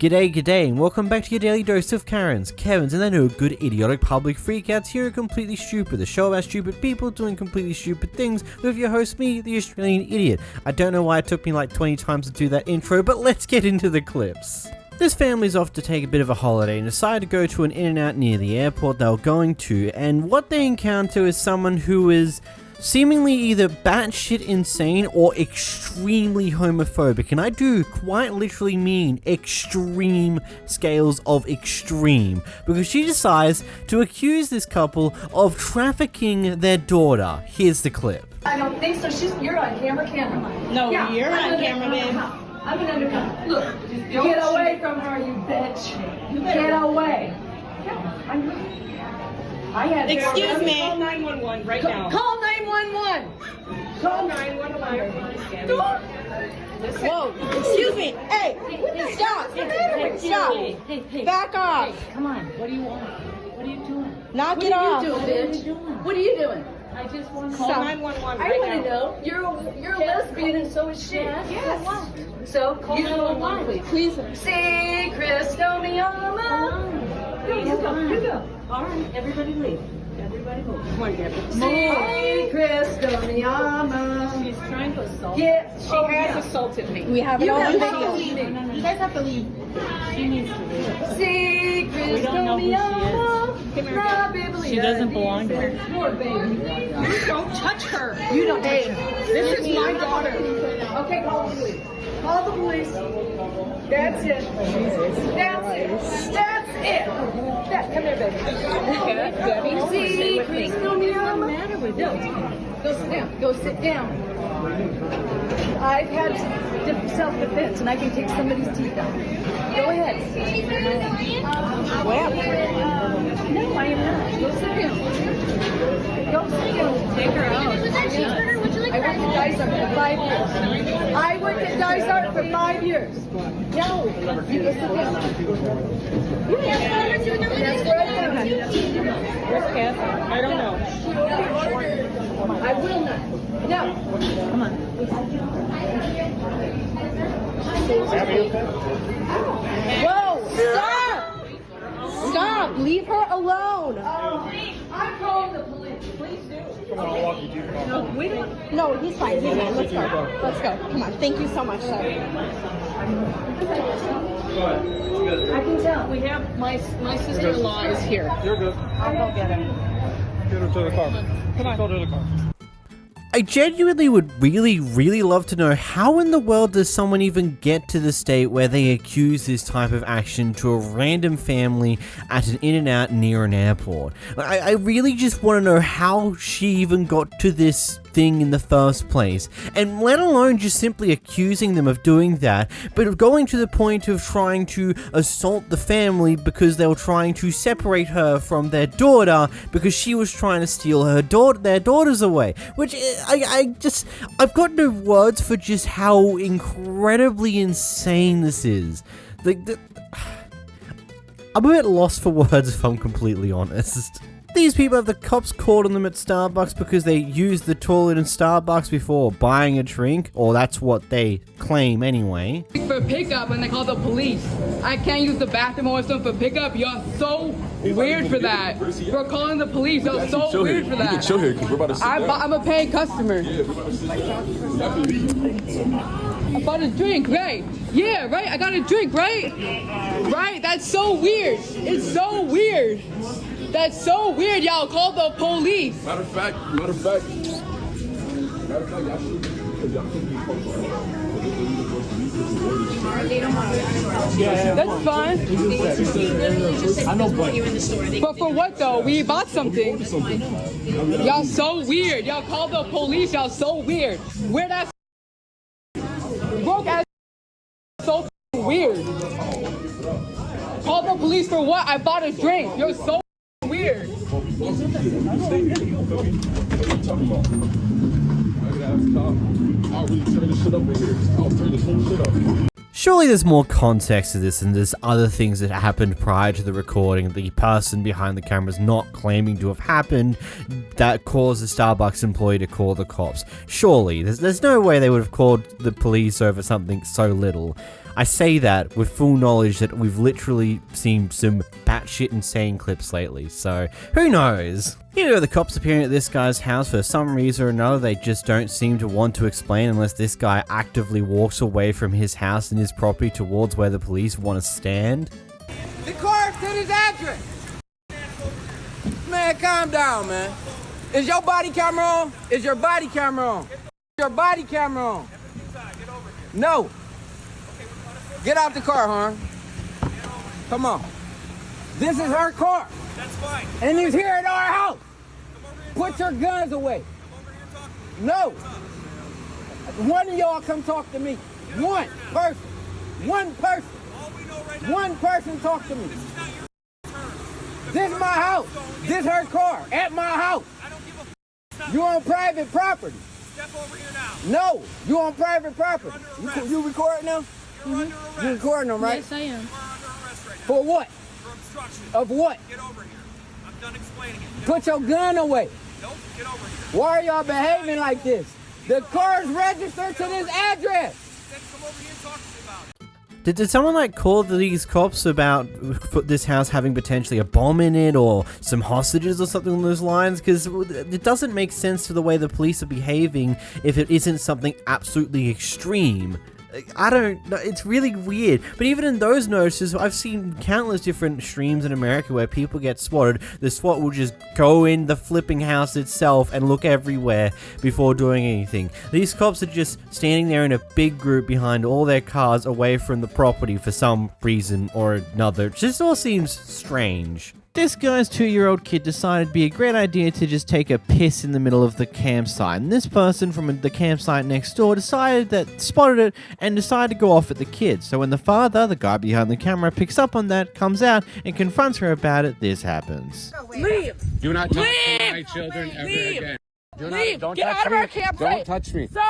G'day, and welcome back to your daily dose of Karens, Kevins, and their no good idiotic public freakouts here at Completely Stupid, the show about stupid people doing completely stupid things with your host, me, the Australian idiot. I don't know why it took me like 20 times to do that intro, but let's get into the clips. This family's off to take a bit of a holiday and decide to go to an In-N-Out near the airport they were going to, and what they encounter is someone who is seemingly either batshit insane or extremely homophobic, and I do quite literally mean extreme scales of extreme, because she decides to accuse this couple of trafficking their daughter. Here's the clip. I don't think so. You're on camera. No, yeah, you're on camera, babe. I'm an undercover. Look, get away from her, you bitch. Get away. Excuse me. Call 911 right now. Call 911. Call 911. Whoa, excuse me. Hey, stop. Stop. Hey. Back off. Hey, come on. What do you want? What are you doing? Knock it off. What are you doing, bitch? What are you doing? I just want to call Stop. 911 I right want to now. know. You're a lesbian and so is she. Yes. So call You 911, Please. See, Christomiyama. You go. All right, everybody leave. Everybody move. Come on, Debbie. See, Christomiyama. She's trying to assault. Yeah, She has assaulted me. We have it You all on have to video. leave. You guys have to leave. She needs to leave. See, We don't know who she is. Come here. She doesn't belong here. Poor baby. You don't touch her. You don't touch her. This is my daughter. Okay, call the police. Call the police. That's it. That's it. Come here, baby. See, Christomiyama. What's the matter with you? Go sit down. I've had self-defense, and I can take somebody's teeth out. Go ahead. No, I am not. Go sit down. Go sit down. Take her out. I went to Dysart for 5 years. I went to Dysart for 5 years. No, you go sit down. That's where I found it. Where's Catherine? I don't know. I will not. No. Come on. Whoa, stop! Stop, leave her alone. I'm calling the police. Please do. No, we don't. No, he's fine, let's go. Let's go, come on, thank you so much, sir. I can tell. We have my sister-in-law is here. You're good. I'll go get her. Get her to the car. Come on. Go to the car. I genuinely would really love to know how in the world does someone even get to the state where they accuse this type of action to a random family at an In-N-Out near an airport. I really just want to know how she even got to this thing in the first place, and let alone just simply accusing them of doing that, but going to the point of trying to assault the family because they were trying to separate her from their daughter because she was trying to steal their daughters away, which I've got no words for just how incredibly insane this is. I'm a bit lost for words if I'm completely honest. These people have the cops called on them at Starbucks because they used the toilet in Starbucks before buying a drink, or that's what they claim anyway. For pickup and they call the police. I can't use the bathroom or something for pickup. You're so weird for that. For calling the police, you're so weird for that. You can chill here because we're about to sit down. I'm a paying customer. I bought a drink, right? Yeah, right? I got a drink, right? Right? That's so weird. It's so weird. That's so weird, y'all. Call the police. Matter of fact, y'all That's fine. I know, But for what though? We bought something. Y'all so weird. Y'all call the police. Y'all so weird. Weird ass broke ass so weird. Call the police for what? I bought a drink. You're so weird. I'll really turn this shit up in here. I'll turn this whole shit up. Surely there's more context to this, and there's other things that happened prior to the recording, the person behind the camera is not claiming to have happened, that caused the Starbucks employee to call the cops. Surely, there's no way they would have called the police over something so little. I say that with full knowledge that we've literally seen some batshit insane clips lately, so who knows? Here are the cops appearing at this guy's house for some reason or another. They just don't seem to want to explain unless this guy actively walks away from his house and his property towards where the police want to stand. The car's to his address. Man, calm down, man. Is your body camera on? Is your body camera on? Your body camera on? No. Get out the car, Harn. Come on. This is her car. That's fine. And he's here at our house. Put your guns away. No. One of y'all come talk to me. One person. One person. One person talk to me. This is my house. This is her car at my house. You on private property. Step over here now. No, you on private property. You recording them? You're under arrest. You recording them, right? Yes, I am. You are under arrest right now. For what? For obstruction. Of what? Get over here. I'm done explaining it. Put your gun away. Nope, get over here. Why are y'all behaving like this? The car's registered to this address. Then come over here and talk to me about it. Did someone like call these cops about this house having potentially a bomb in it or some hostages or something along those lines? Because it doesn't make sense to the way the police are behaving if it isn't something absolutely extreme. I don't know, it's really weird. But even in those notices, I've seen countless different streams in America where people get swatted. The SWAT will just go in the flipping house itself and look everywhere before doing anything. These cops are just standing there in a big group behind all their cars away from the property for some reason or another. It just all seems strange. This guy's 2-year-old kid decided it'd be a great idea to just take a piss in the middle of the campsite. And this person from the campsite next door spotted it and decided to go off at the kid. So when the father, the guy behind the camera, picks up on that, comes out and confronts her about it, this happens. Leave. Do not talk to my children ever again. Leave. Get out of our campsite. Don't touch me. Sir,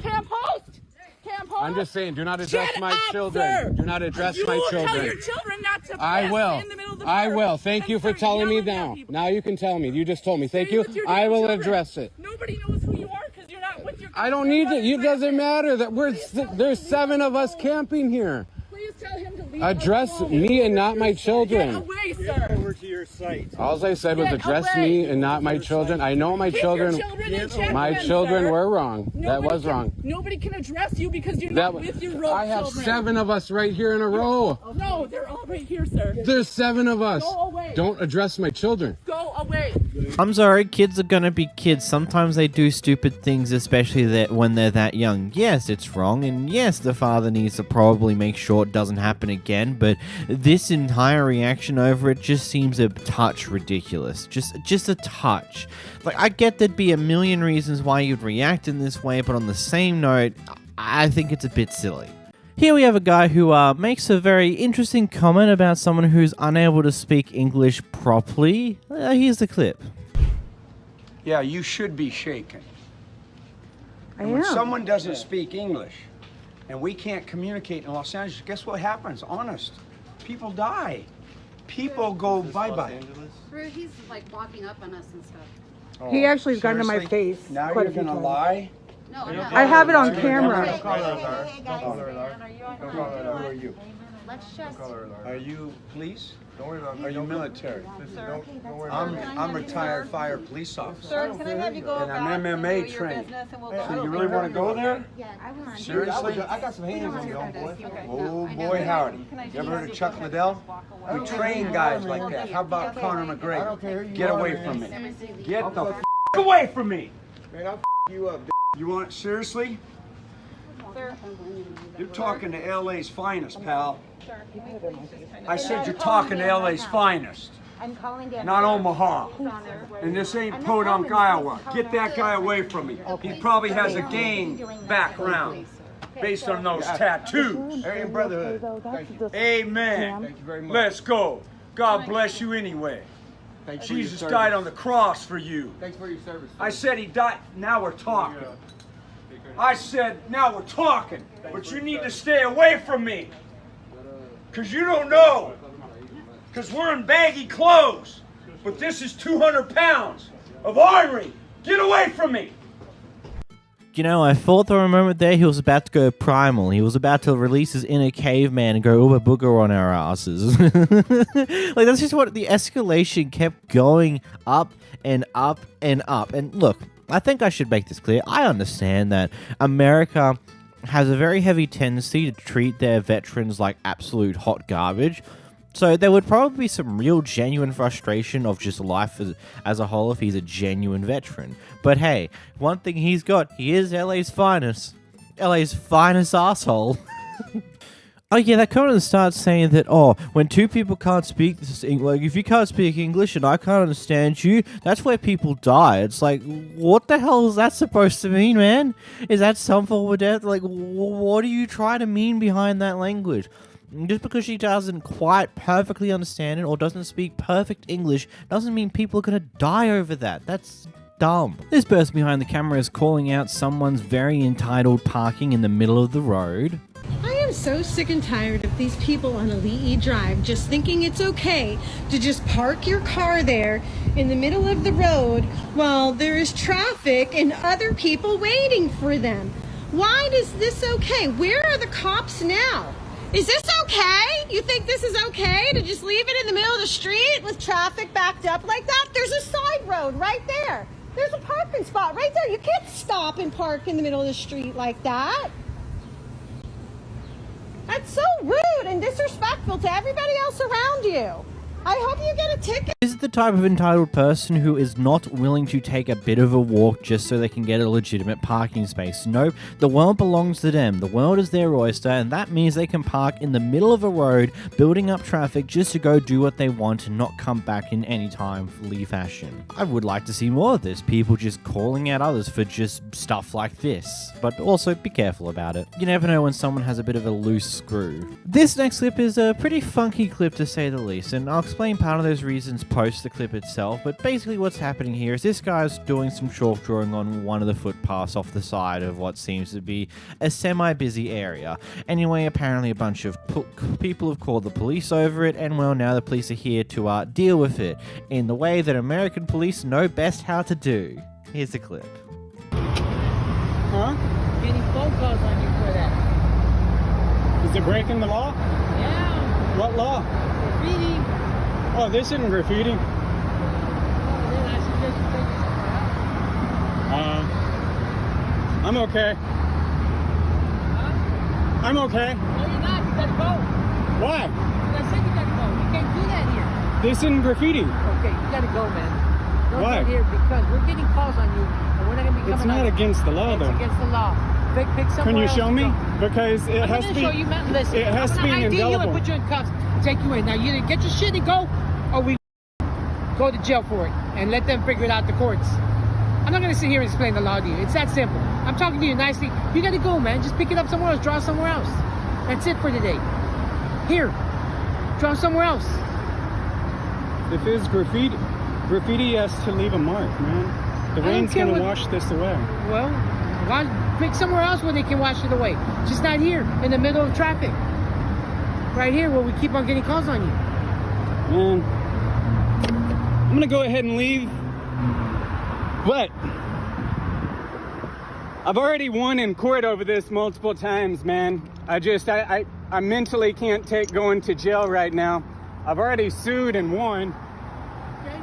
camp host. Camp host. I'm just saying, do not address Shut my up, children. sir. Do not address You my will children. tell your children not to I piss will. in the middle of the I park. will. Thank you for And start telling me yelling at now. people. Now you can tell me. You just told me. Thank Stay you. with your I damn will children. address it. Nobody knows who you are because you're not with your. I don't need it. It doesn't matter that there's 7 of us camping here. Please tell him to leave. Address us alone. me and not my Get children. away, sir. Over to your site. All I said was Get address away. me and not my children. I know my Keep children. your children in check, My then, children sir. were wrong. That was wrong. Nobody can address you because you're That not with your road I have children. 7 of us right here in a row. No, they're all right here, sir. There's 7 of us. Go away. Don't address my children. Go away. I'm sorry, kids are gonna be kids. Sometimes they do stupid things, especially when they're that young. Yes, it's wrong, and yes, the father needs to probably make sure it doesn't happen again, but this entire reaction over it just seems a touch ridiculous. Just a touch. Like, I get there'd be a million reasons why you'd react in this way, but on the same note, I think it's a bit silly. Here we have a guy who makes a very interesting comment about someone who's unable to speak English properly. Here's the clip. Yeah, you should be shaken. I When am. someone doesn't speak English and we can't communicate in Los Angeles, guess what happens? Honest. People die. People go bye-bye. He's like walking up on us and stuff. He actually has gotten to my Seriously? face Now quite you're a few gonna times. lie? No, I'm not. I have it on camera. Hey, guys. Are you on Who are you? Let's just. Are you police? Don't worry about me. Are you military? Don't worry I'm about me. I'm retired fire police officer. Sir, can I have you go And back I'm and MMA do your trained. business and we'll So go? you really want to go there? Yeah, I want to. Seriously? I got some hands on you, homeboy. Okay, Oh no, I know. boy, howdy. Can I You ever just- heard of Chuck Liddell? We train guys like that. How about Conor I McGregor? don't care who you Get are, away man. from me. Seriously, Get the f away from me. Man, I'll you up. You want seriously? Sir. You're talking to LA's finest, pal. I said you're talking to LA's finest, I'm calling down. not Omaha. And this ain't Podunk, Iowa. Get that guy away from me. He probably has a gang background based on those tattoos. Aryan Brotherhood. Thank you. Amen. Thank you very much. Let's go. God bless you anyway. Thanks for your Jesus service. died on the cross for you. Thanks for your service. I said he died. Now we're talking. I said, now we're talking. But you need to stay away from me. Because you don't know. Because we're in baggy clothes. But this is 200 pounds of iron. Get away from me. You know, I thought for a moment there he was about to go primal. He was about to release his inner caveman and go uber booger on our asses. Like, that's just what the escalation kept going up and up and up. And look, I think I should make this clear. I understand that America has a very heavy tendency to treat their veterans like absolute hot garbage. So there would probably be some real genuine frustration of just life as a whole if he's a genuine veteran. But hey, one thing he's got, he is LA's finest. LA's finest asshole. Oh yeah, that comment starts saying that, oh, when two people can't speak this, like if you can't speak English and I can't understand you, that's where people die. It's like, what the hell is that supposed to mean, man? Is that some form of death? Like, what do you try to mean behind that language? Just because she doesn't quite perfectly understand it or doesn't speak perfect English doesn't mean people are gonna die over that. That's dumb. This person behind the camera is calling out someone's very entitled parking in the middle of the road. I am so sick and tired of these people on Ali'i Drive just thinking it's okay to just park your car there in the middle of the road while there is traffic and other people waiting for them. Why is this okay? Where are the cops now? Is this okay? You think this is okay to just leave it in the middle of the street with traffic backed up like that? There's a side road right there. There's a parking spot right there. You can't stop and park in the middle of the street like that. That's so rude and disrespectful to everybody else around you. I hope you get a ticket. This is the type of entitled person who is not willing to take a bit of a walk just so they can get a legitimate parking space. Nope, the world belongs to them. The world is their oyster, and that means they can park in the middle of a road, building up traffic just to go do what they want and not come back in any timely fashion. I would like to see more of this, people just calling out others for just stuff like this. But also, be careful about it. You never know when someone has a bit of a loose screw. This next clip is a pretty funky clip to say the least, and I'll explain part of those reasons post the clip itself, but basically what's happening here is this guy's doing some chalk drawing on one of the footpaths off the side of what seems to be a semi-busy area. Anyway, apparently a bunch of people have called the police over it, and well, now the police are here to deal with it in the way that American police know best how to do. Here's the clip. Huh? Getting phone calls on you for that. Is it breaking the law? Yeah. What law? Graffiti. Oh, this isn't graffiti. Then I suggest you take it somewhere else. I'm okay. Huh? I'm okay. No, you're not. You gotta go. Why? I said you gotta go. You can't do that here. This isn't graffiti. Okay, you gotta go, man. Don't Why? come here because we're getting calls on you, and we're not gonna be coming. It's not against the law, It's though. against the law. Pick somewhere Can you else show to me? go. Because it has to I'm be. gonna show you, man. Listen, It has to be I'm gonna ID you and indelible. put you in cuffs, take you in. Now you either get your shit and go, or we go to jail for it and let them figure it out. The courts. I'm not gonna sit here and explain the law to you. It's that simple. I'm talking to you nicely. You gotta go, man. Just pick it up somewhere else. Draw somewhere else. That's it for today. Here, draw somewhere else. If it's graffiti, graffiti has to leave a mark, man. The I don't rain's care gonna what- wash this away. Well, pick somewhere else where they can wash it away. Just not here in the middle of traffic. Right here where we keep on getting calls on you. Man, I'm gonna go ahead and leave. But I've already won in court over this multiple times, man. I mentally can't take going to jail right now. I've already sued and won. Okay.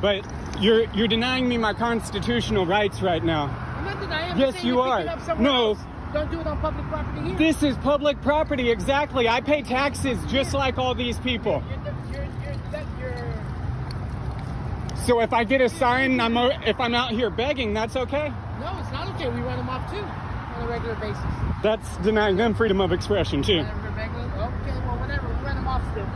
But you're denying me my constitutional rights right now. I'm not denying. I'm Yes, saying you pick are. it up somewhere No. else. Don't do it on public property here. This is public property, exactly. I pay taxes just like all these people. You're So if I get a sign, if I'm out here begging, that's okay? no, it's not okay. We run them off too on a regular basis. That's denying them freedom of expression too. Okay, well, whatever. We run them off still.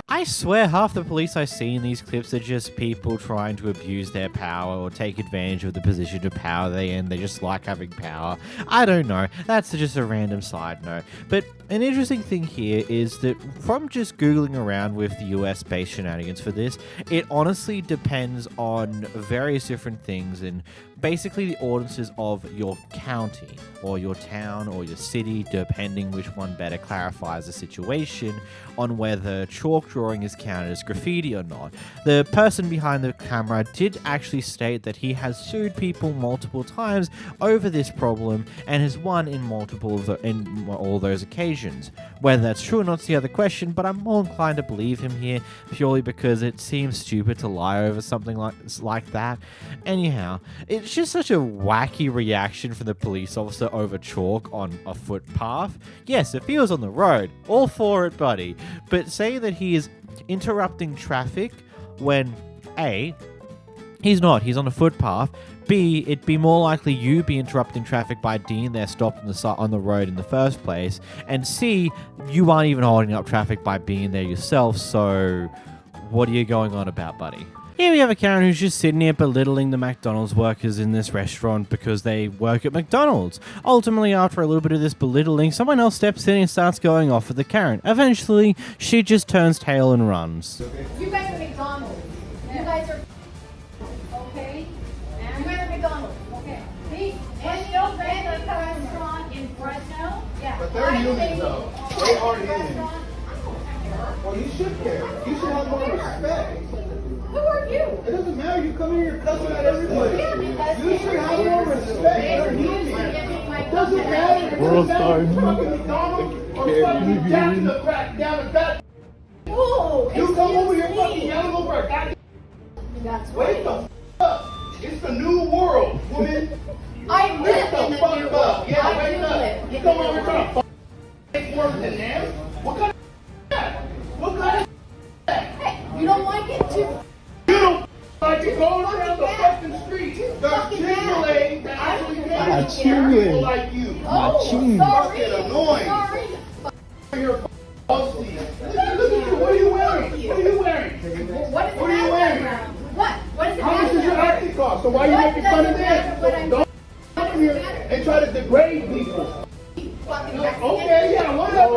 I swear half the police I see in these clips are just people trying to abuse their power or take advantage of the position of power they're in. They just like having power. I don't know. That's just a random side note. But an interesting thing here is that from just Googling around with the US-based shenanigans for this, it honestly depends on various different things and basically the ordinances of your county or your town or your city, depending which one better clarifies the situation on whether chalk drawing is counted as graffiti or not. The person behind the camera did actually state that he has sued people multiple times over this problem and has won in all those occasions. Whether that's true or not is the other question, but I'm more inclined to believe him here purely because it seems stupid to lie over something like that. Anyhow, it's just such a wacky reaction from the police officer over chalk on a footpath. Yes, if he was on the road, all for it, buddy. But say that he is interrupting traffic when A, he's not, he's on a footpath. B, it'd be more likely you be interrupting traffic by being there stopped on the road in the first place. And C, you aren't even holding up traffic by being there yourself, so what are you going on about, buddy? Here we have a Karen who's just sitting here belittling the McDonald's workers in this restaurant because they work at McDonald's. Ultimately, after a little bit of this belittling, someone else steps in and starts going off with the Karen. Eventually, she just turns tail and runs. You guys are McDonald's. You guys are okay. You guys are McDonald's. Okay. And no restaurant in Fresno. Yeah. But they're humans, though. They are humans. Well, you should care. You should have more respect. Who are you? It doesn't matter. You come in here cussing at everybody. Yeah, because You should have more respect. They're humans. It doesn't matter. World Star You're fucking McDonald's or fucking down the crack, down the back. Oh, You come over here fucking yelling over a goddamn. That's Wake the f up. It's the new world, woman. I Wake live the in the fuck new up. world. Yeah, I wake do up. live You in come the over here new trying to world. make worse than them? What kind of that? What kind of Hey, you don't like it too? You don't like it going around the fucking street. There's Chick-fil-A that actually caters to people like you. Oh, sorry. Fucking annoying. Sorry. You're bossy. Look at you. What are you wearing? What are you wearing? What is What are you wearing? What? What is it? How much does your outfit cost? So why are you making fun of them? So don't come in here and try to degrade people. Okay, yeah, whatever.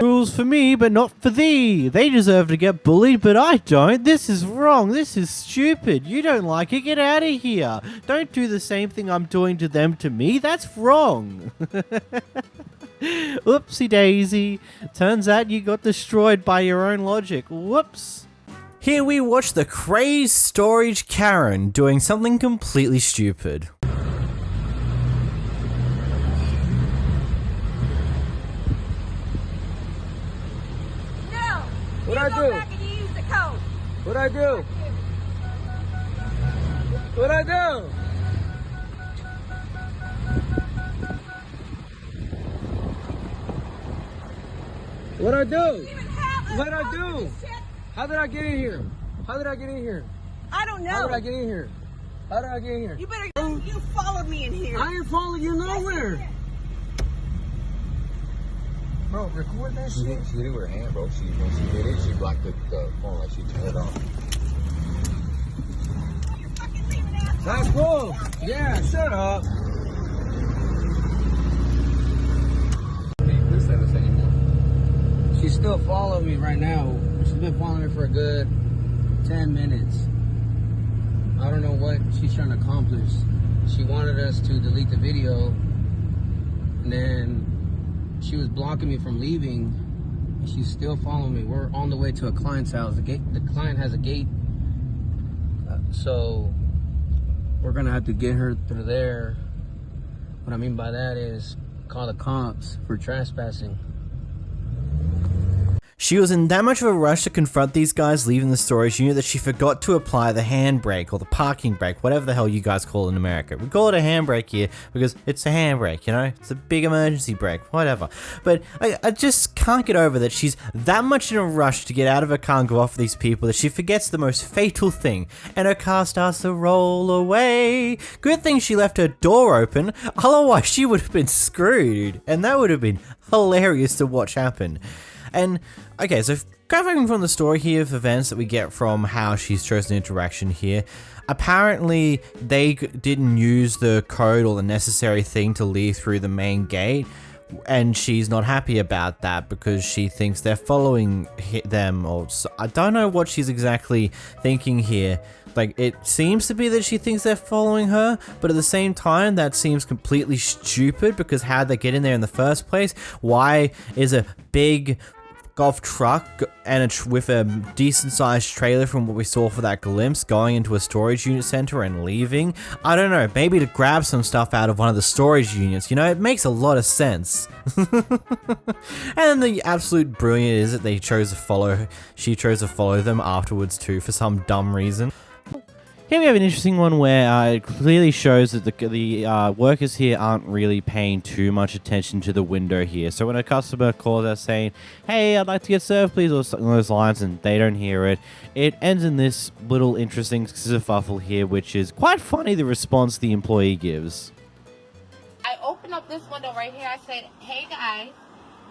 Rules for me, but not for thee. They deserve to get bullied, but I don't. This is wrong. This is stupid. You don't like it? Get out of here. Don't do the same thing I'm doing to them to me. That's wrong. Oopsie daisy. Turns out you got destroyed by your own logic. Whoops. Here we watch the crazed storage Karen doing something completely stupid. What'd I do? What'd I do? What'd I do? What'd I do? What'd I do? How did I get in here? How did I get in here? I don't know. How did I get in here? How did I get in here? You better. You followed me in here. I ain't following you nowhere. Bro, record that shit. She did it with her hand, bro. When she did it, she blocked the phone like she turned it off. That's cool. Yeah, shut up. Please send us anymore. She's still following me right now. She's been following me for a good 10 minutes. I don't know what she's trying to accomplish. She wanted us to delete the video, and then she was blocking me from leaving. And she's still following me. We're on the way to a client's house. The client has a gate, so we're gonna have to get her through there. What I mean by that is call the cops for trespassing. She was in that much of a rush to confront these guys leaving the storage unit that she forgot to apply the handbrake or the parking brake, whatever the hell you guys call it in America. We call it a handbrake here because it's a handbrake, you know? It's a big emergency brake, whatever. But I just can't get over that she's that much in a rush to get out of her car and go off these people that she forgets the most fatal thing, and her car starts to roll away. Good thing she left her door open, otherwise she would have been screwed, and that would have been hilarious to watch happen. And, okay, so grabbing from the story here of events that we get from how she's chosen interaction here, apparently they didn't use the code or the necessary thing to leave through the main gate, And she's not happy about that because she thinks they're following them, or I don't know what she's exactly thinking here. Like, it seems to be that she thinks they're following her, but at the same time, that seems completely stupid because how'd they get in there in the first place? Why is a big golf truck and with a decent sized trailer from what we saw for that glimpse going into a storage unit center and leaving? I don't know, maybe to grab some stuff out of one of the storage units, you know, it makes a lot of sense. And the absolute brilliant is that she chose to follow them afterwards too for some dumb reason. Here we have an interesting one where it clearly shows that the workers here aren't really paying too much attention to the window here. So when a customer calls us saying, "Hey, I'd like to get served, please," or something along those lines, and they don't hear it, it ends in this little interesting kerfuffle here, which is quite funny, the response the employee gives. I opened up this window right here. I said, "Hey guys,"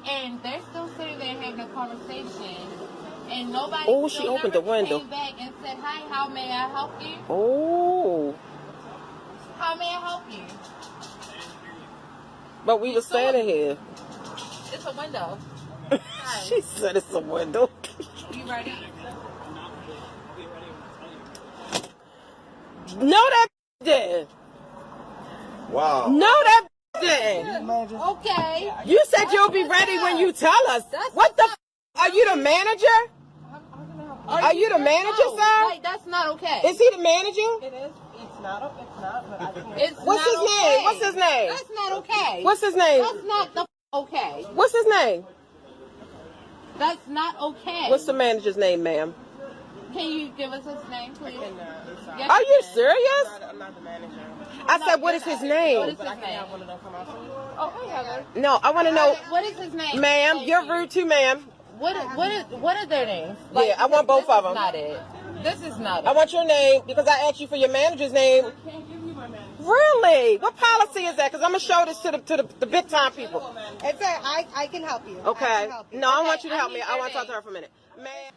and they're still sitting there having a conversation. And nobody she opened the window. Came back and said, "Hi, how may I help you?" Oh. How may I help you? But we were standing here. It's a window. She said it's a window. You ready? No, that did. Wow. No, that did. Okay. You said you'll be ready when you tell us. What the are you the manager? Are you the manager, sir? Like, that's not okay. Is he the manager? It is. It's not. What's his name? What's his name? That's not okay. What's his name? That's not the okay. What's his name? That's not okay. What's the manager's name, ma'am? Can you give us his name, please? Yes, Are you serious? I'm not the manager. I said, what is his name? What is his name? Oh, I have it. No, I want to know. What is his name? Ma'am, you're rude too, ma'am. What are their names? Yeah, I want both of them. Not it. This is not it. I want your name because I asked you for your manager's name. I can't give you my manager. Really? What policy is that? Because I'm gonna show this to the big time people. It's I can help you. Okay. No, I want you to help me. I want to talk to her for a minute. Ma'am.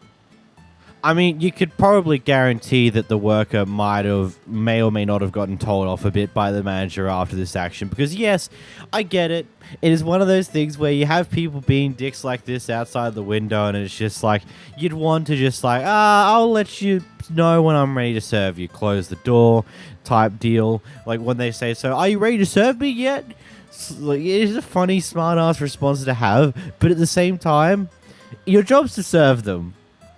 I mean, you could probably guarantee that the worker may or may not have gotten told off a bit by the manager after this action. Because yes, I get it. It is one of those things where you have people being dicks like this outside the window, and it's just like, you'd want to just like, I'll let you know when I'm ready to serve you. Close the door type deal. Like when they say, "So, are you ready to serve me yet?" Like, it is a funny, smart-ass response to have. But at the same time, your job's to serve them.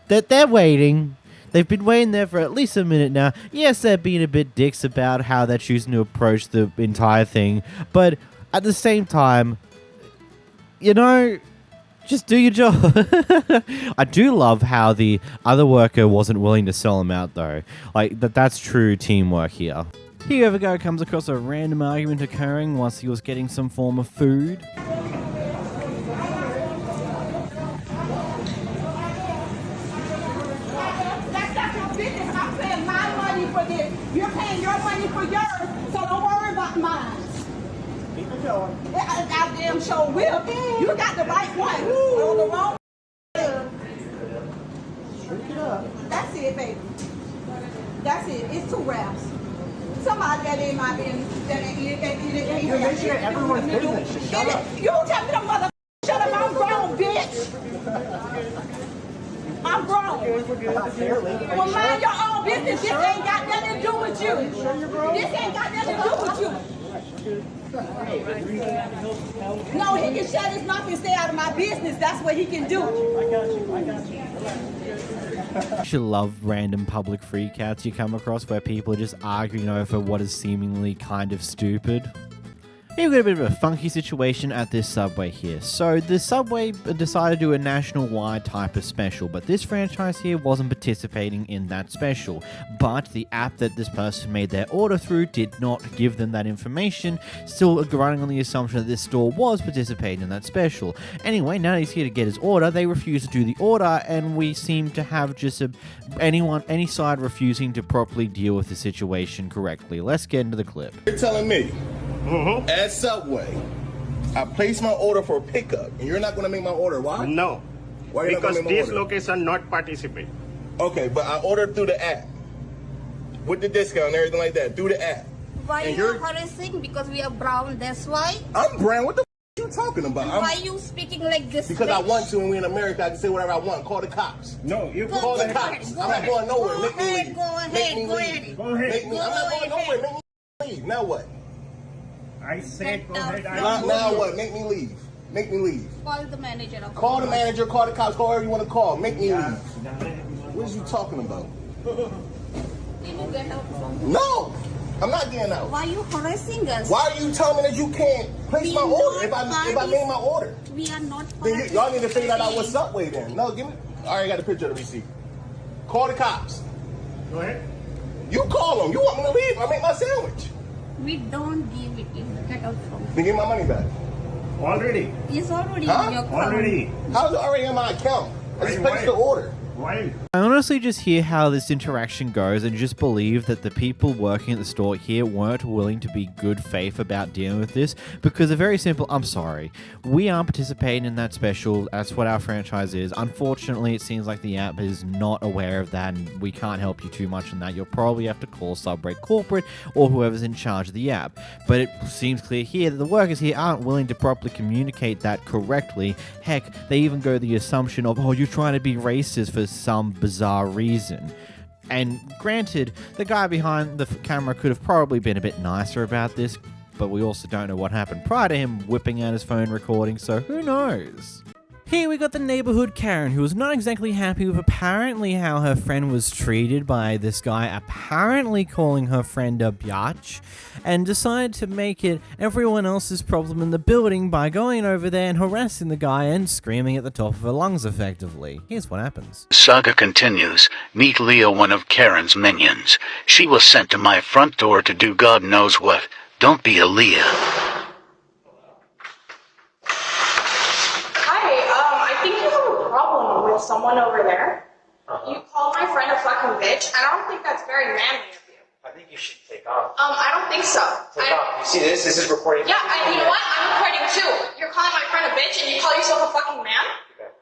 They're waiting. They've been waiting there for at least a minute now. Yes, they're being a bit dicks about how they're choosing to approach the entire thing. But at the same time, you know, just do your job. I do love how the other worker wasn't willing to sell him out, though. Like, that's true teamwork here. Here we go, comes across a random argument occurring once he was getting some form of food. You're paying your money for yours, so don't worry about mine. Keep it going. I damn sure will. You got the right one. On the wrong. That's it, baby. That's it. It's 2 wraps. Somebody that ain't my business. That ain't You're making it everyone's business. Just shut up. You don't tell me the mother. Shut up. I'm grown, bitch. I'm grown. Well, mind your own business. This ain't got nothing to do with you. This ain't got nothing to do with you. No, he can shut his mouth and stay out of my business. That's what he can do. I got you. I should love random public freakouts you come across where people are just arguing over what is seemingly kind of stupid. Here we've got a bit of a funky situation at this Subway here. So the Subway decided to do a national-wide type of special, but this franchise here wasn't participating in that special. But the app that this person made their order through did not give them that information, still running on the assumption that this store was participating in that special. Anyway, now he's here to get his order, they refuse to do the order, and we seem to have just any side refusing to properly deal with the situation correctly. Let's get into the clip. You're telling me, at Subway, I placed my order for pickup, and you're not going to make my order. Why? No. Why are you not because gonna make my this order? location not participate. Okay, but I ordered through the app with the discount and everything like that through the app. Why And you're you're harassing? Because we are brown, that's why? I'm brown. What the What are you talking about? Why are you speaking like this? Because I want to, and we're in America. I can say whatever I want. Call the cops. No, you call the cops. I'm not going nowhere. Make me leave. Go ahead. Make me leave. Go ahead. I'm not going nowhere. Make me leave. Now what? I said go ahead. Now what? Make me leave. Make me leave. Call the manager. Call the manager. Call the cops. Call whoever you want to call. Make me leave. What are you talking about? Can you get out from No, I'm not getting out. Why are you harassing us? Why are you telling me that you can't place my order if I made my order? We are not. Then y'all need to figure that out with Subway then. No, give me. I already got a picture of the receipt. Call the cops. Go ahead. You call them. You want me to leave? I make my sandwich. We don't give it. Get out from. Then give my money back. Already. It's already in your account. Already. How's it already in my account? I just placed the order. Why? I honestly just hear how this interaction goes and just believe that the people working at the store here weren't willing to be good faith about dealing with this because they're very simple. I'm sorry. We aren't participating in that special. That's what our franchise is. Unfortunately, it seems like the app is not aware of that and we can't help you too much in that. You'll probably have to call Subway Corporate or whoever's in charge of the app. But it seems clear here that the workers here aren't willing to properly communicate that correctly. Heck, they even go the assumption of, oh, you're trying to be racist for some bizarre reason. And granted, the guy behind the camera could have probably been a bit nicer about this, but we also don't know what happened prior to him whipping out his phone recording, so who knows? Here we got the neighborhood Karen, who was not exactly happy with apparently how her friend was treated by this guy apparently calling her friend a biatch, and decided to make it everyone else's problem in the building by going over there and harassing the guy and screaming at the top of her lungs effectively. Here's what happens. Saga continues. Meet Leah, one of Karen's minions. She was sent to my front door to do God knows what. Don't be a Leah. Someone over there. You called my friend a fucking bitch. I don't think that's very manly of you. I think you should take off. I don't think so. Take off. You see this? This is recording. Yeah, you know what? I'm recording too. You're calling my friend a bitch and you call yourself a fucking man? Okay.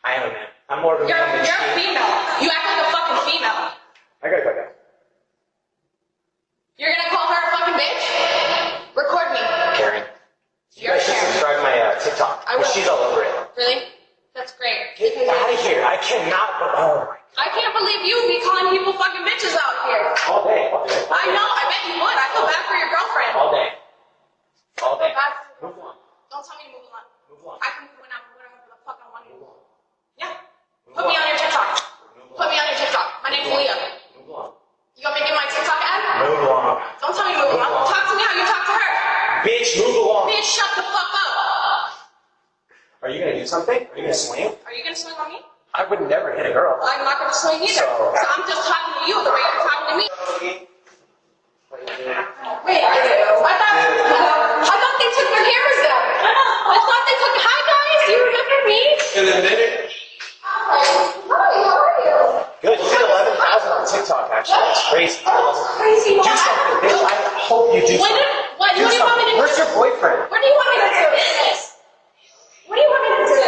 I am a man. I'm more of a man than You're a female. You act like a fucking female. I gotta go, guys. You're gonna call her a fucking bitch? Record me. Karen. You guys should subscribe to my TikTok. I will. She's all over it. Really? That's great. Get out of here. I cannot. Oh my. I can't believe you be calling people fucking bitches out here. All day. All day. I know. I bet you would. I feel bad for your girlfriend. All day. All day. Move on. Don't tell me to move on. Move on. I can move on whatever the fuck I want to do. Yeah. Put me on your TikTok. Put me on your TikTok. My name's Leah. Move on. You want me to get my TikTok ad? Move on. Don't tell me to move on. Talk to me how you talk to her. Bitch, move along. Bitch, shut the fuck up. Are you gonna do something? Are you gonna swing? Are you gonna swing on me? I would never hit a girl. I'm not gonna swing either. So I'm just talking to you the way you're talking to me. Wait, I thought they took their cameras down. I thought they took. Hi guys, do you remember me? In a minute. Hi, how are you? Good. You did 11,000 on TikTok. Actually, that's crazy. That's crazy. Do something, bitch. I hope you do something. What do you want me to do? Where's your boyfriend? What do you want me to do? What do you want me to do?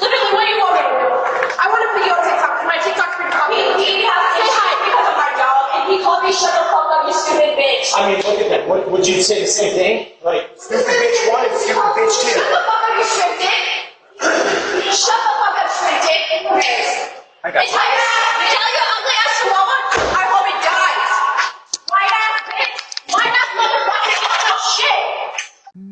Literally, what do you want me to do? I want to put you on TikTok because my TikTok's pretty popular. He has to say hi because of my dog, and he called me shut the fuck up, you stupid bitch. I mean, look at that. Would you say the same thing? Like, stupid bitch one and stupid bitch two. Shut the fuck up, you straight dick. Shut the fuck up, straight dick. I got It's like that. Tell your ugly ass chihuahua, I hope it dies. White ass bitch. White ass motherfucking shit.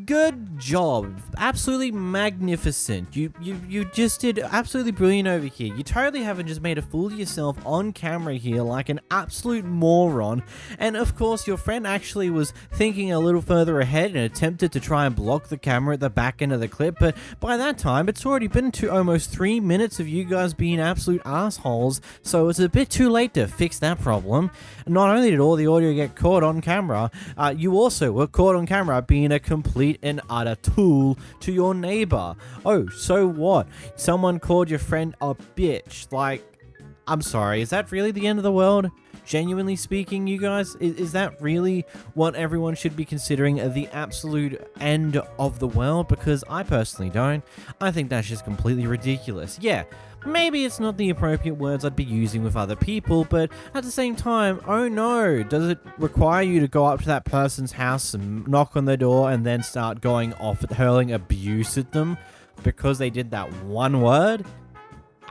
Good job. Absolutely magnificent. You just did absolutely brilliant over here. You totally haven't just made a fool of yourself on camera here like an absolute moron. And of course, your friend actually was thinking a little further ahead and attempted to try and block the camera at the back end of the clip. But by that time, it's already been to almost 3 minutes of you guys being absolute assholes. So it's a bit too late to fix that problem. Not only did all the audio get caught on camera, you also were caught on camera being a complete and utter tool to your neighbor. Oh, so what? Someone called your friend a bitch. Like, I'm sorry, is that really the end of the world? Genuinely speaking, you guys, is that really what everyone should be considering the absolute end of the world? Because I personally don't. I think that's just completely ridiculous. Yeah, maybe it's not the appropriate words I'd be using with other people, but at the same time, oh no, does it require you to go up to that person's house and knock on their door and then start going off at hurling abuse at them because they did that one word?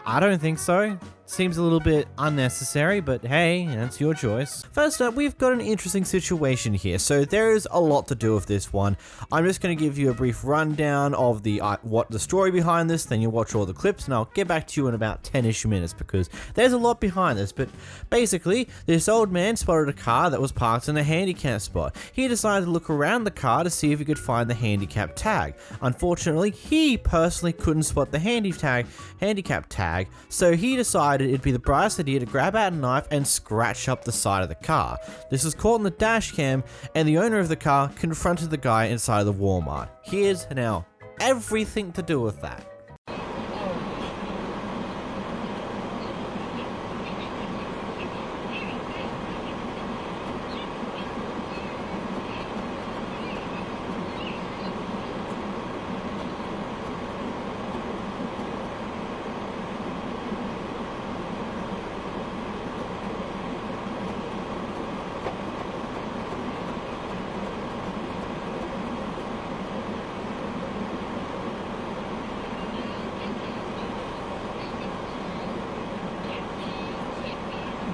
I don't think so. Seems a little bit unnecessary, but hey, that's your choice. First up, we've got an interesting situation here. So there is a lot to do with this one. I'm just going to give you a brief rundown of what the story behind this, then you'll watch all the clips, and I'll get back to you in about 10-ish minutes because there's a lot behind this. But basically, this old man spotted a car that was parked in a handicap spot. He decided to look around the car to see if he could find the handicap tag. Unfortunately, he personally couldn't spot the handicap tag, so he decided it'd be the brightest idea to grab out a knife and scratch up the side of the car. This was caught on the dash cam, and the owner of the car confronted the guy inside the Walmart. Here's now everything to do with that.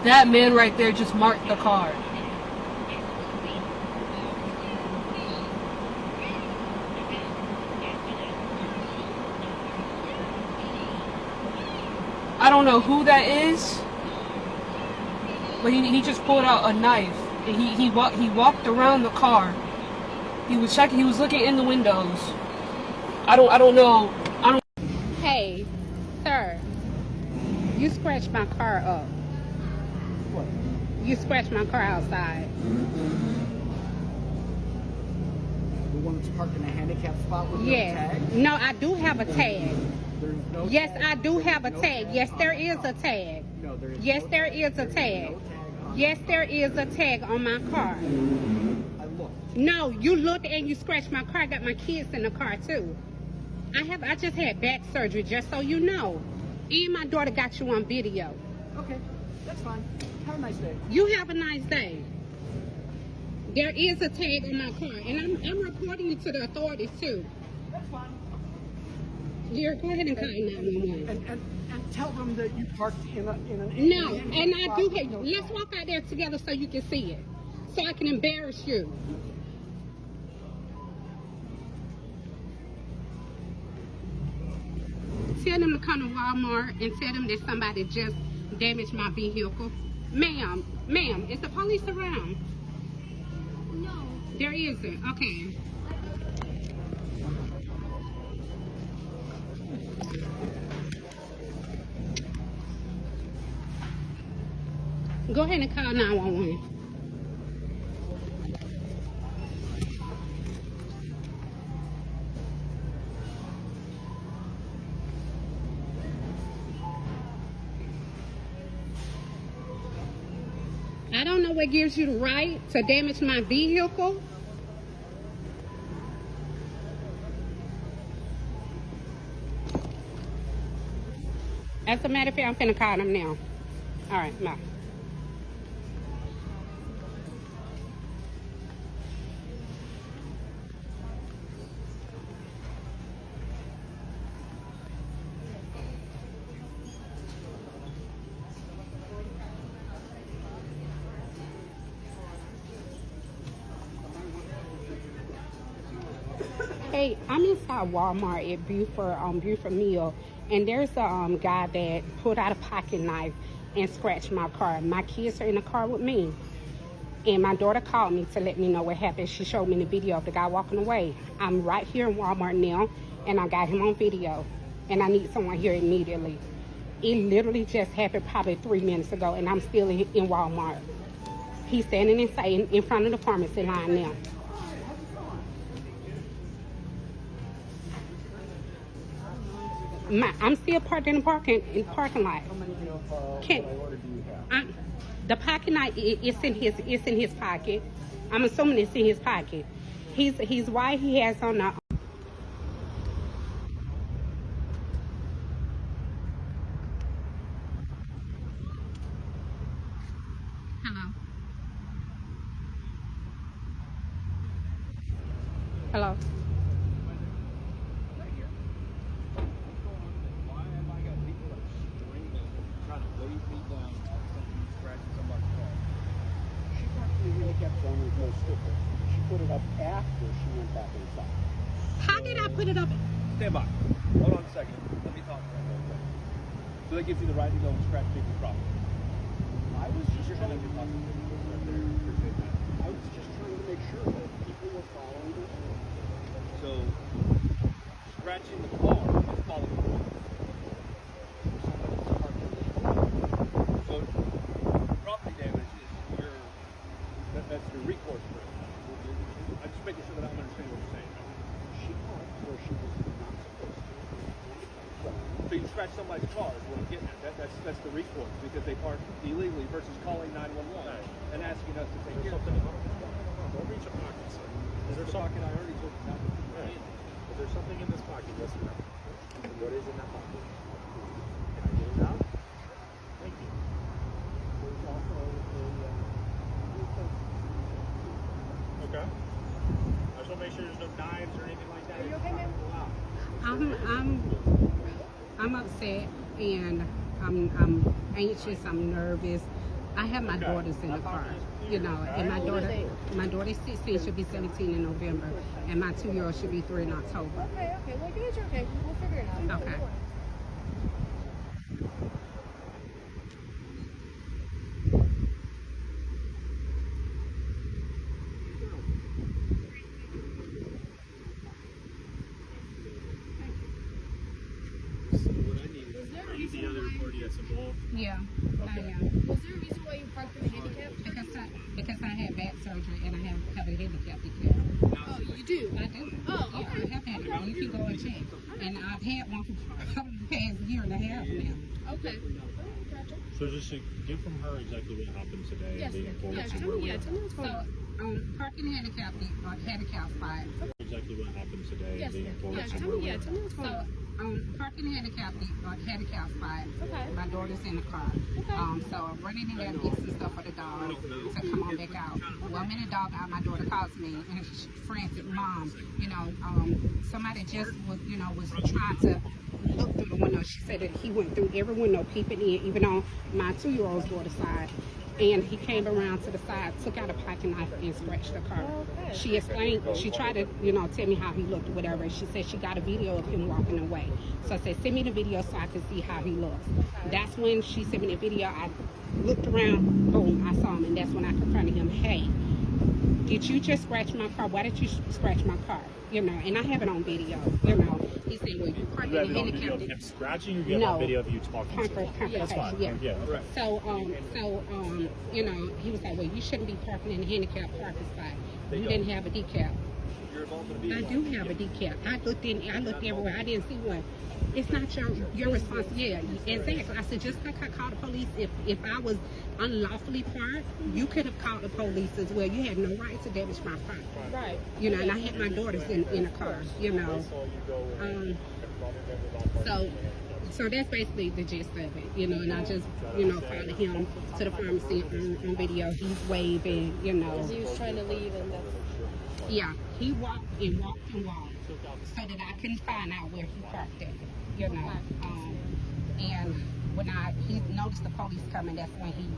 That man right there just marked the car. I don't know who that is, but he just pulled out a knife and he walked around the car. He was checking. He was looking in the windows. I don't know. Hey, sir, you scratched my car up. What? You scratched my car outside. The one that's parked in a handicap spot with no tag? No, I do have a tag. There's no Yes, tag. I do have a tag. Yes, there is a tag. No, there is Yes, no there tag. is a tag. Yes, there is a tag on my car. I looked. No, you looked and you scratched my car. I got my kids in the car too. I just had back surgery, just so you know. And my daughter got you on video. Okay, that's fine. Have a nice day. You have a nice day. There is a tag on my car, and I'm reporting you to the authorities too. That's fine. Here, go ahead and call 911. And tell them that you parked in an No, handicap and I spot do. with no Let's tag. walk out there together so you can see it, so I can embarrass you. Tell them to come to Walmart and tell them that somebody just damaged my vehicle. Ma'am, is the police around? No. There isn't. Okay. Go ahead and call 911. I don't know what gives you the right to damage my vehicle. As a matter of fact, I'm finna call them now. All right, bye. Hey, I'm inside Walmart at Buford Mill, and there's a guy that pulled out a pocket knife and scratched my car. My kids are in the car with me, and my daughter called me to let me know what happened. She showed me the video of the guy walking away. I'm right here in Walmart now, and I got him on video, and I need someone here immediately. It literally just happened probably 3 minutes ago, and I'm still in Walmart. He's standing inside in front of the pharmacy line now. I'm still parked in the parking lot. How many of Can- my order do you have? The pocket knife, it's in his pocket. I'm assuming it's in his pocket. He's white. He has on the. Hello. Hello. She put it up after she went back inside. How did I put it up? Stand by. Hold on a second. Let me talk to them real quick. So that gives you the right to go and scratch people's property. I was just trying to make sure that people were following the rules. So scratching the car is following the rules. So property damage is that's your recourse for it. I'm just making sure that I'm understanding what you're saying. She parked where she was not supposed to. So you scratch somebody's car is what I'm getting at. That's the recourse because they parked illegally versus calling 911 and asking us to take care of something. Don't reach a pocket, sir. Is there something I already told you not to do? Is there something in this pocket? Yes or no? What is in that pocket? Can I get it out? Thank you. There's also Okay. I just want to make sure there's no knives or anything like that. Are you okay, ma'am? I'm upset and I'm anxious. I'm nervous. I have my daughters in the car, you know, and my daughter's 16, she'll be 17 in November, and my 2-year-old should be 3 in October. Okay. Well, you guys are okay. We'll figure it out. Okay. The other party that's involved? Yeah, Okay. I am. Was there a reason why you parked in the handicap? Because I had back surgery and I have a handicap declare. Oh, you do? I do. Oh, Yeah, okay. I have had one. You can go and check. And I've had one for the past year and a half now. Okay. So just to get from her exactly what happened today Yes, and leading forward to tell where me we are. what's going on. Parking handicap spot. Exactly what happened today Yes, and leading forward to tell where me, we are. tell me what's going on. Parking handicap spot. Okay. My daughter's in the car. So I'm running in there to get some stuff for the dog to come on back out. 1 minute dog out, my daughter calls me and she's frantic, Mom, you know, somebody just was trying to look through the window. She said that he went through every window peeping in, even on my 2-year-old's daughter's side. And he came around to the side, took out a pocket knife and scratched the car. Okay. She explained, she tried to, tell me how he looked or whatever. She said she got a video of him walking away. So I said, send me the video so I can see how he looks. That's when she sent me the video. I looked around, boom, I saw him. And that's when I confronted him, hey, did you just scratch my car? Why did you scratch my car? And I have it on video, He said, well, you parked You in have the it on video of handicap. him scratching, or you have on video of you talking to him? That's fine. Yeah. Yeah, okay. So, he was like, well, you shouldn't be parking in the handicap parking spot. You didn't have a decal. I do have a decal. I looked everywhere. I didn't see one. It's not your responsibility. Yeah, exactly. I said, just like I called the police, if I was unlawfully parked, you could have called the police as well. You had no right to damage my car. Right. And I had my daughters in the car, So that's basically the gist of it, and I just, followed him to the pharmacy on video. He's waving, Because he was trying to leave and that's... Yeah, he walked and walked and walked so that I couldn't find out where he parked at, and when he noticed the police coming, that's when he,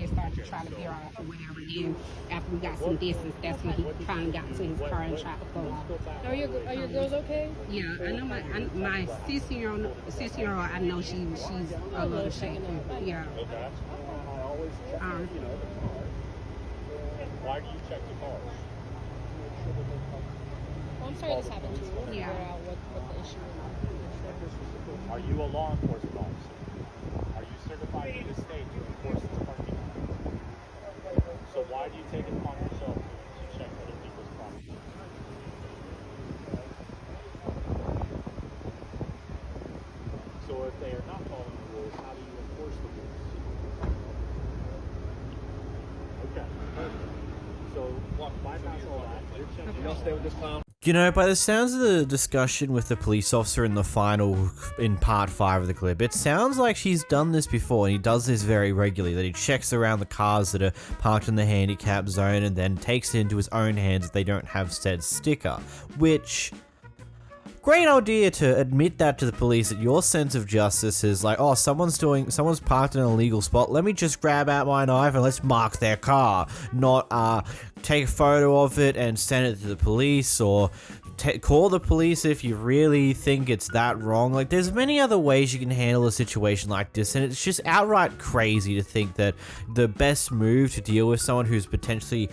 started to try to veer off or whatever. Then after we got some distance, that's when he finally got to his car and tried to pull off. Are your girls okay? Yeah, I know my 6-year-old, I know she's a little shaky. Yeah. Why do you check the cars? Well, I'm sorry this happened to you. We'll Yeah. figure out what the issue is. Are you a law enforcement officer? Are you certified in the state to enforce this parking lot? So why do you take it upon yourself to check other people's property? So if they are not following the rules, how do you enforce the rules? You don't stay with this clown. You know, by the sounds of the discussion with the police officer in in part 5 of the clip, it sounds like she's done this before, and he does this very regularly, that he checks around the cars that are parked in the handicap zone and then takes it into his own hands if they don't have said sticker, which... Great idea to admit that to the police, that your sense of justice is like, oh, someone's parked in an illegal spot, let me just grab out my knife and let's mark their car, not take a photo of it and send it to the police, or call the police if you really think it's that wrong. Like, there's many other ways you can handle a situation like this, and it's just outright crazy to think that the best move to deal with someone who's potentially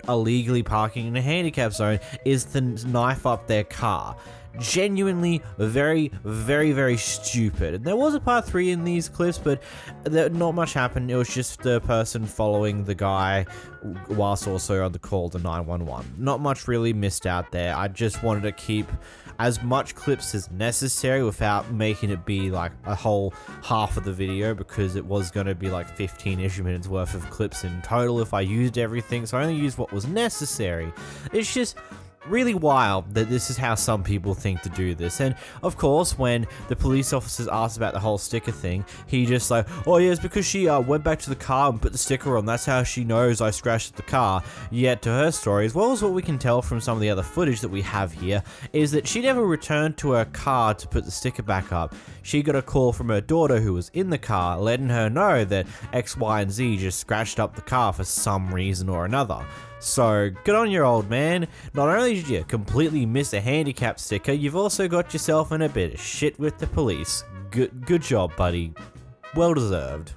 illegally parking in a handicap zone is to knife up their car. Genuinely very, very, very stupid. And there was a part 3 in these clips, but not much happened. It was just the person following the guy whilst also on the call to 911. Not much really missed out there. I just wanted to keep as much clips as necessary without making it be like a whole half of the video, because it was going to be like 15-ish minutes worth of clips in total if I used everything, so I only used what was necessary. It's just really wild that this is how some people think to do this. And of course, when the police officers asked about the whole sticker thing, he just like, oh yeah, it's because she went back to the car and put the sticker on, that's how she knows I scratched the car. Yet to her story, as well as what we can tell from some of the other footage that we have here, is that she never returned to her car to put the sticker back up. She got a call from her daughter who was in the car letting her know that X, Y, and Z just scratched up the car for some reason or another. So, good on your old man. Not only did you completely miss a handicap sticker, you've also got yourself in a bit of shit with the police. Good job, buddy. Well deserved.